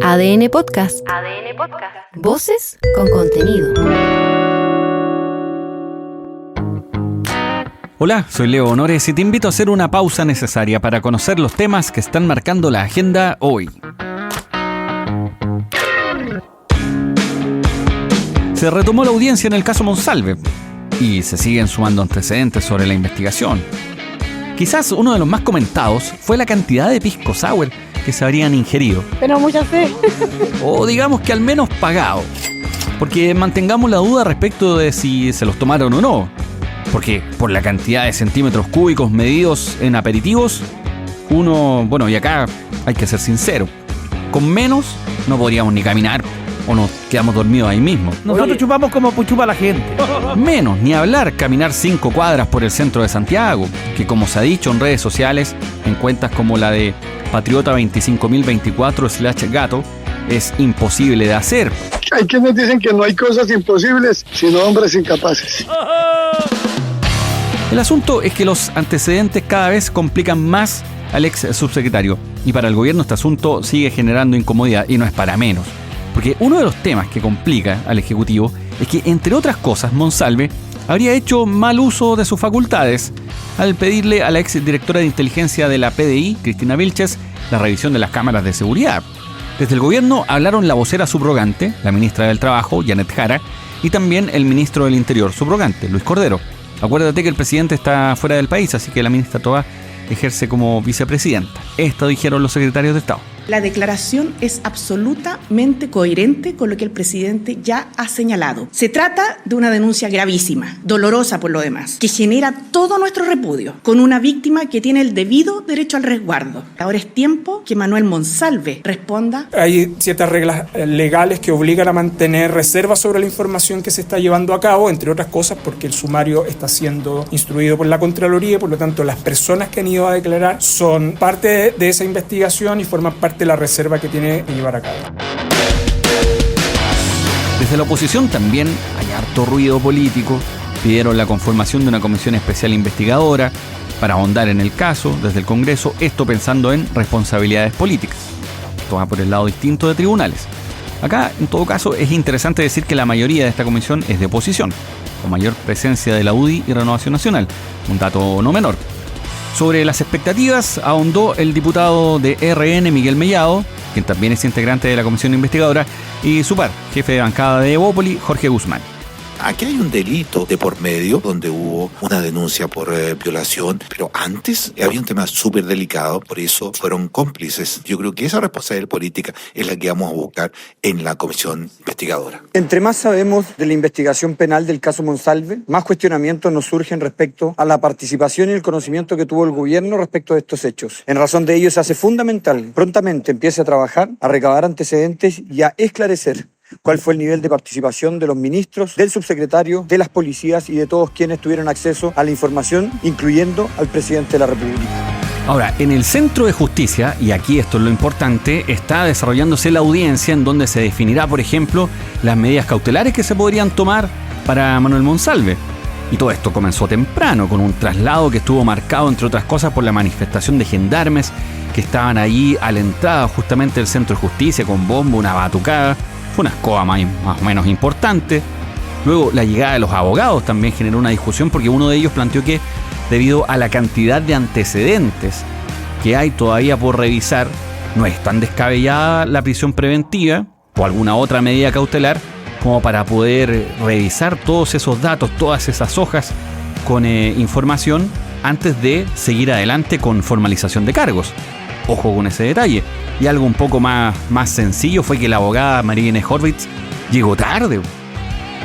ADN Podcast. ADN Podcast. Voces con contenido. Hola, soy Leo Honores y te invito a hacer una pausa necesaria para conocer los temas que están marcando la agenda hoy. Se retomó la audiencia en el caso Monsalve y se siguen sumando antecedentes sobre la investigación. Quizás uno de los más comentados fue la cantidad de pisco sour que se habrían ingerido. Pero mucha fe. O digamos que al menos pagado. Porque mantengamos la duda respecto de si se los tomaron o no. Porque por la cantidad de centímetros cúbicos medidos en aperitivos, y acá hay que ser sincero, con menos no podríamos ni caminar o nos quedamos dormidos ahí mismo. Nosotros chupamos como chupa la gente. Menos, ni hablar, caminar 5 cuadras por el centro de Santiago, que como se ha dicho en redes sociales, en cuentas como la de Patriota 25024/gato, es imposible de hacer. Hay quienes dicen que no hay cosas imposibles, sino hombres incapaces. El asunto es que los antecedentes cada vez complican más al ex subsecretario, y para el gobierno este asunto sigue generando incomodidad, y no es para menos. Porque uno de los temas que complica al Ejecutivo es que, entre otras cosas, Monsalve habría hecho mal uso de sus facultades al pedirle a la ex directora de inteligencia de la PDI, Cristina Vilches, la revisión de las cámaras de seguridad. Desde el gobierno hablaron la vocera subrogante, la ministra del Trabajo, Janet Jara, y también el ministro del Interior subrogante, Luis Cordero. Acuérdate que el presidente está fuera del país, así que la ministra Tobá ejerce como vicepresidenta. Esto dijeron los secretarios de Estado. La declaración es absolutamente coherente con lo que el presidente ya ha señalado. Se trata de una denuncia gravísima, dolorosa por lo demás, que genera todo nuestro repudio, con una víctima que tiene el debido derecho al resguardo. Ahora es tiempo que Manuel Monsalve responda. Hay ciertas reglas legales que obligan a mantener reservas sobre la información que se está llevando a cabo, entre otras cosas porque el sumario está siendo instruido por la Contraloría y por lo tanto las personas que han ido a declarar son parte de esa investigación y forman parte de la reserva que tiene que llevar a cabo. Desde la oposición también hay harto ruido político. Pidieron la conformación de una comisión especial investigadora para ahondar en el caso desde el Congreso, esto pensando en responsabilidades políticas. Esto va por el lado distinto de tribunales. Acá, en todo caso, es interesante decir que la mayoría de esta comisión es de oposición, con mayor presencia de la UDI y Renovación Nacional, un dato no menor. Sobre las expectativas ahondó el diputado de RN, Miguel Mellado, quien también es integrante de la comisión investigadora, y su par, jefe de bancada de Evópoli, Jorge Guzmán. Aquí hay un delito de por medio donde hubo una denuncia por violación, pero antes había un tema súper delicado, por eso fueron cómplices. Yo creo que esa responsabilidad política es la que vamos a buscar en la comisión investigadora. Entre más sabemos de la investigación penal del caso Monsalve, más cuestionamientos nos surgen respecto a la participación y el conocimiento que tuvo el gobierno respecto de estos hechos. En razón de ello se hace fundamental prontamente empiece a trabajar, a recabar antecedentes y a esclarecer cuál fue el nivel de participación de los ministros, del subsecretario, de las policías y de todos quienes tuvieron acceso a la información, incluyendo al presidente de la República. Ahora, en el Centro de Justicia, y aquí esto es lo importante, está desarrollándose la audiencia en donde se definirá, por ejemplo, las medidas cautelares que se podrían tomar para Manuel Monsalve. Y todo esto comenzó temprano, con un traslado que estuvo marcado, entre otras cosas, por la manifestación de gendarmes que estaban allí a la entrada justamente del Centro de Justicia con bombo, una batucada. Fue una escoba más o menos importante. Luego la llegada de los abogados también generó una discusión porque uno de ellos planteó que debido a la cantidad de antecedentes que hay todavía por revisar, no es tan descabellada la prisión preventiva o alguna otra medida cautelar como para poder revisar todos esos datos, todas esas hojas con información antes de seguir adelante con formalización de cargos. Ojo con ese detalle. Y algo un poco más sencillo fue que la abogada María Inés Horvitz llegó tarde.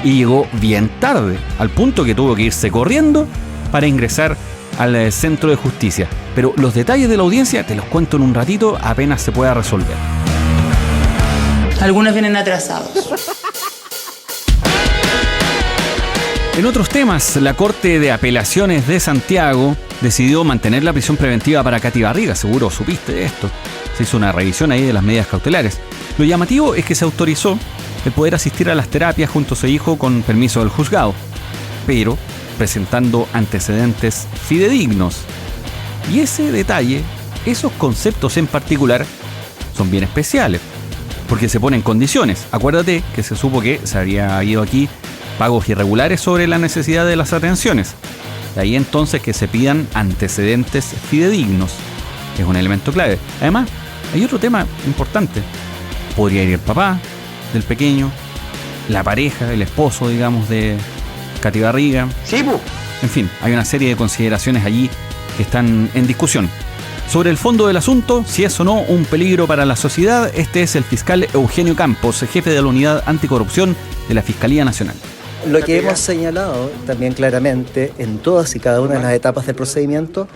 Y llegó bien tarde, al punto que tuvo que irse corriendo para ingresar al Centro de Justicia. Pero los detalles de la audiencia te los cuento en un ratito, apenas se pueda resolver. Algunos vienen atrasados. En otros temas, la Corte de Apelaciones de Santiago decidió mantener la prisión preventiva para Katy Barriga. Seguro supiste de esto. Se hizo una revisión ahí de las medidas cautelares. Lo llamativo es que se autorizó el poder asistir a las terapias junto a su hijo con permiso del juzgado, pero presentando antecedentes fidedignos. Y ese detalle, esos conceptos en particular, son bien especiales, porque se ponen condiciones. Acuérdate que se supo que se había habido aquí pagos irregulares sobre la necesidad de las atenciones. De ahí entonces que se pidan antecedentes fidedignos. Es un elemento clave. Además, hay otro tema importante. Podría ir el papá del pequeño, la pareja, el esposo, digamos, de Katy Barriga. Sí, po. En fin, hay una serie de consideraciones allí que están en discusión. Sobre el fondo del asunto, si es o no un peligro para la sociedad, este es el fiscal Eugenio Campos, jefe de la Unidad Anticorrupción de la Fiscalía Nacional. Lo que hemos señalado también claramente en todas y cada una de las etapas del procedimiento,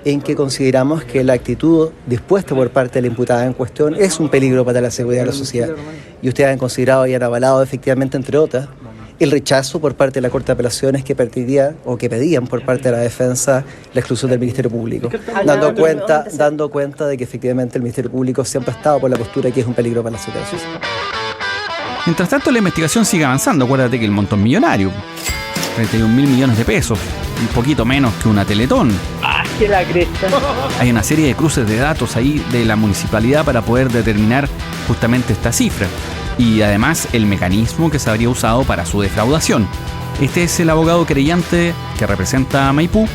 en que consideramos que la actitud dispuesta por parte de la imputada en cuestión es un peligro para la seguridad de la sociedad. Y ustedes han considerado y han avalado efectivamente, entre otras, el rechazo por parte de la Corte de Apelaciones que pedían por parte de la defensa la exclusión del Ministerio Público, dando cuenta de que efectivamente el Ministerio Público siempre ha estado por la postura que es un peligro para la seguridad de la sociedad. Mientras tanto, la investigación sigue avanzando. Acuérdate que el monto es millonario. 31.000 millones de pesos. Un poquito menos que una Teletón. ¡Que la cresta! Hay una serie de cruces de datos ahí de la municipalidad para poder determinar justamente esta cifra. Y además el mecanismo que se habría usado para su defraudación. Este es el abogado querellante que representa a Maipú,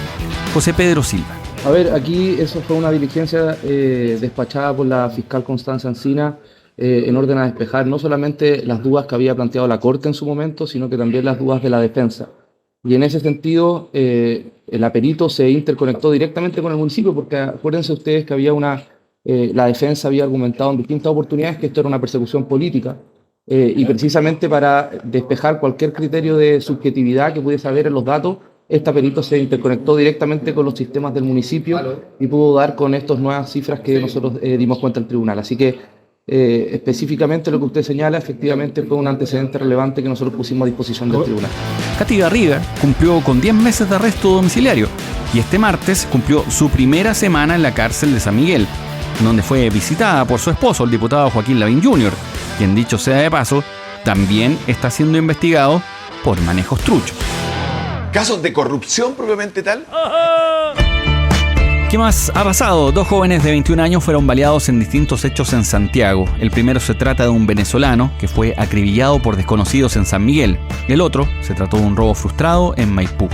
José Pedro Silva. A ver, aquí eso fue una diligencia despachada por la fiscal Constanza Encina en orden a despejar no solamente las dudas que había planteado la Corte en su momento, sino que también las dudas de la defensa. Y en ese sentido, el aperito se interconectó directamente con el municipio, porque acuérdense ustedes que había la defensa había argumentado en distintas oportunidades que esto era una persecución política, y precisamente para despejar cualquier criterio de subjetividad que pudiese haber en los datos, este aperito se interconectó directamente con los sistemas del municipio y pudo dar con estas nuevas cifras que nosotros dimos cuenta al tribunal. Así que específicamente lo que usted señala efectivamente fue un antecedente relevante que nosotros pusimos a disposición del tribunal. Katy Barriga cumplió con 10 meses de arresto domiciliario y este martes cumplió su primera semana en la cárcel de San Miguel, donde fue visitada por su esposo, el diputado Joaquín Lavín Jr., quien, dicho sea de paso, también está siendo investigado por manejos truchos. ¿Casos de corrupción propiamente tal? ¿Qué más ha pasado? 2 jóvenes de 21 años fueron baleados en distintos hechos en Santiago. El primero se trata de un venezolano que fue acribillado por desconocidos en San Miguel. El otro se trató de un robo frustrado en Maipú.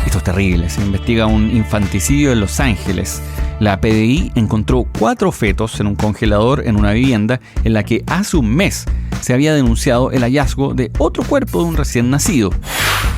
Esto es terrible. Se investiga un infanticidio en Los Ángeles. La PDI encontró 4 fetos en un congelador en una vivienda en la que hace un mes se había denunciado el hallazgo de otro cuerpo de un recién nacido.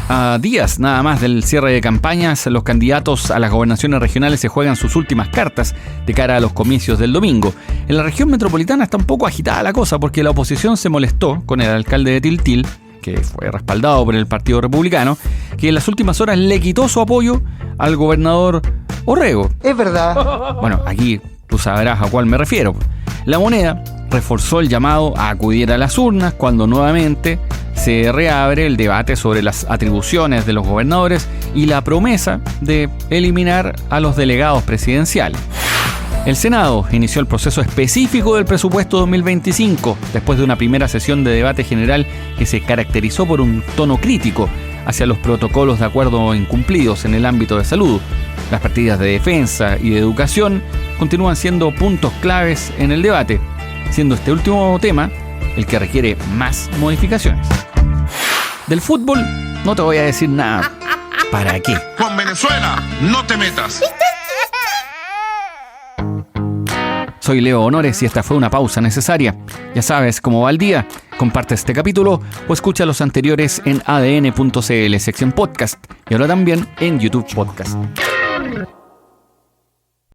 A días nada más del cierre de campañas, los candidatos a las gobernaciones regionales se juegan sus últimas cartas de cara a los comicios del domingo. En la región metropolitana está un poco agitada la cosa porque la oposición se molestó con el alcalde de Tiltil, que fue respaldado por el Partido Republicano, que en las últimas horas le quitó su apoyo al gobernador Orrego. Es verdad. Bueno, aquí tú sabrás a cuál me refiero. La Moneda reforzó el llamado a acudir a las urnas cuando nuevamente se reabre el debate sobre las atribuciones de los gobernadores y la promesa de eliminar a los delegados presidenciales. El Senado inició el proceso específico del presupuesto 2025 después de una primera sesión de debate general que se caracterizó por un tono crítico hacia los protocolos de acuerdo incumplidos en el ámbito de salud. Las partidas de defensa y de educación continúan siendo puntos claves en el debate, siendo este último tema el que requiere más modificaciones. Del fútbol no te voy a decir nada. ¿Para qué? Con Venezuela no te metas. Soy Leo Honores y esta fue una pausa necesaria. Ya sabes cómo va el día. Comparte este capítulo o escucha los anteriores en adn.cl sección podcast y ahora también en YouTube Podcast.